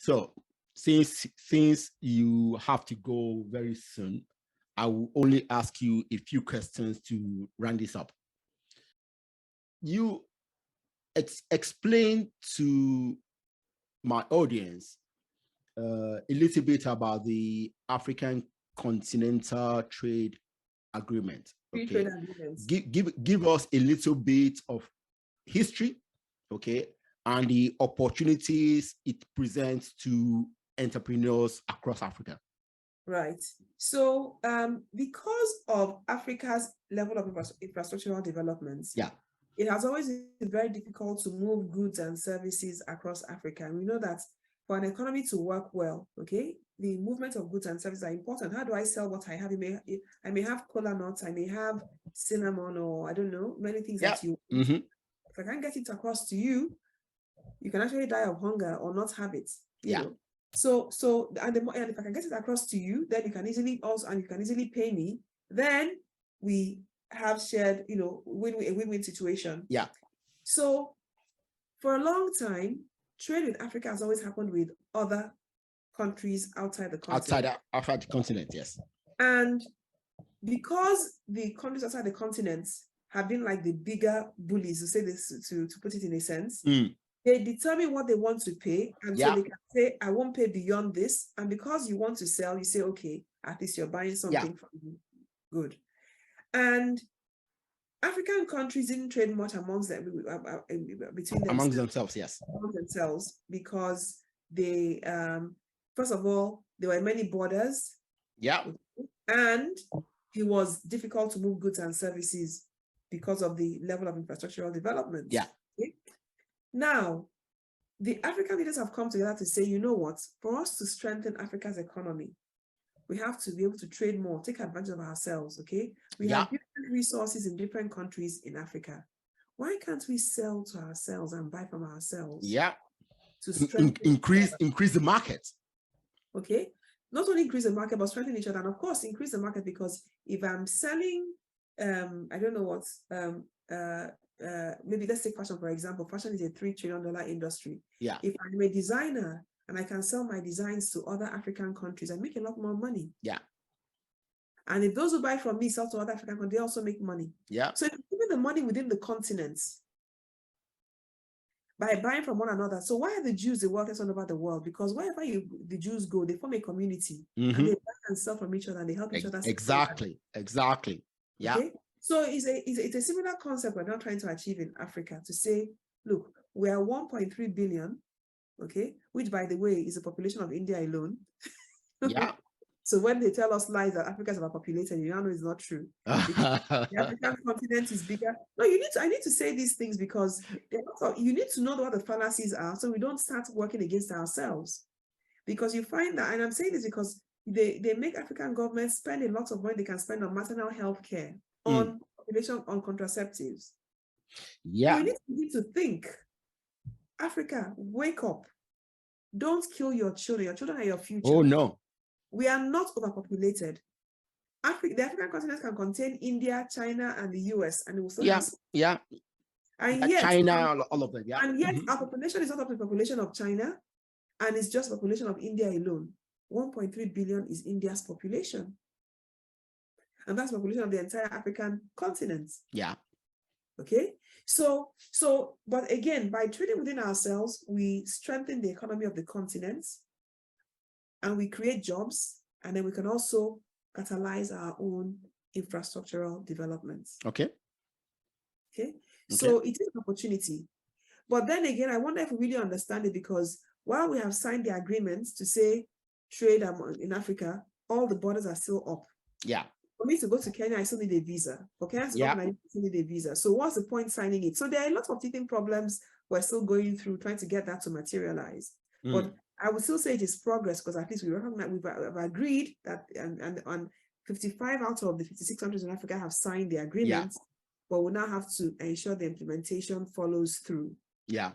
So since you have to go very soon, I will only ask you a few questions to round this up. You explain to my audience a little bit about the African Continental Trade Agreement. Free Okay, trade agreements. give us a little bit of history, okay, and the opportunities it presents to entrepreneurs across Africa. Right. So because of Africa's level of infrastructural developments, yeah, it has always been very difficult to move goods and services across Africa. And we know that for an economy to work well, okay, the movement of goods and services are important. How do I sell what I have? I may have cola nuts, I may have cinnamon, or I don't know, many things that you want. Mm-hmm. If I can't get it across to you, you can actually die of hunger or not have it, you know. So and if I can get it across to you, then you can easily pay me. Then we have shared, you know, a win-win situation. Yeah. So for a long time, trade with Africa has always happened with other countries outside the continent. Outside the continent, yes. And because the countries outside the continent have been like the bigger bullies, to say this, to put it in a sense, they determine what they want to pay. And so they can say, I won't pay beyond this. And because you want to sell, you say, okay, at least you're buying something from me. Good. And African countries didn't trade much amongst them, between them. Amongst themselves, yes. Amongst themselves, because they, first of all, there were many borders. Yeah. And it was difficult to move goods and services because of the level of infrastructural development. Yeah. Okay? Now, the African leaders have come together to say, you know what, for us to strengthen Africa's economy, we have to be able to trade more, take advantage of ourselves, okay? We have different resources in different countries in Africa. Why can't we sell to ourselves and buy from ourselves? Yeah. To strengthen increase the market. Okay? Not only increase the market, but strengthen each other. And of course, increase the market, because if I'm selling, I don't know what, maybe let's take fashion, for example. Fashion is a $3 trillion industry. Yeah. If I'm a designer and I can sell my designs to other African countries, I make a lot more money. Yeah. And if those who buy from me sell to other African countries, they also make money. Yeah. So even the money within the continents, by buying from one another. So why are the Jews the wealthiest all over the world? Because wherever the Jews go, they form a community, and they buy and sell from each other, and they help each other. Exactly. Yeah. Okay? So it's a similar concept we're now trying to achieve in Africa, to say, look, we are 1.3 billion, okay, which, by the way, is the population of India alone. Yeah. So when they tell us lies that Africa is overpopulated, you know it's not true. The African continent is bigger. No, I need to say these things, because you need to know what the fallacies are, so we don't start working against ourselves. Because you find that, and I'm saying this because they make African governments spend a lot of money they can spend on maternal health care, on population, on contraceptives. Yeah. So you need to think, Africa, wake up. Don't kill your children. Your children are your future. Oh, no. We are not overpopulated. The African continent can contain India, China, and the US, and it will still have and yet China, all of them. Yeah. And yet our population is not up to the population of China, and it's just the population of India alone. 1.3 billion is India's population, and that's the population of the entire African continent. Yeah. Okay. So, but again, by trading within ourselves, we strengthen the economy of the continent, and we create jobs, and then we can also catalyze our own infrastructural developments. Okay. So it is an opportunity. But then again, I wonder if we really understand it, because while we have signed the agreements to say trade in Africa, all the borders are still up. Yeah. For me to go to Kenya, I still need a visa. For Kenya to go, I still need a visa. So what's the point signing it? So there are lots of teething problems we're still going through, trying to get that to materialize. But I would still say it is progress, because at least we recognize, we've agreed that, and on 55 out of the 56 countries in Africa have signed the agreement, but we now have to ensure the implementation follows through. Yeah.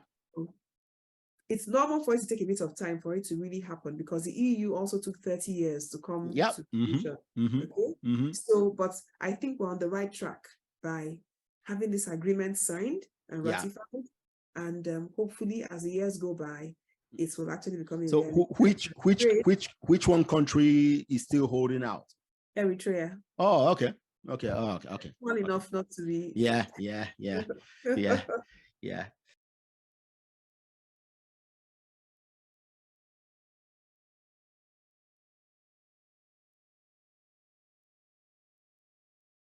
It's normal for it to take a bit of time for it to really happen, because the EU also took 30 years to come to fruition. So, but I think we're on the right track by having this agreement signed and ratified, and hopefully as the years go by, it will actually become a so which one country is still holding out? Eritrea. Oh, okay. Okay. Oh, okay. Well enough not to be. Yeah.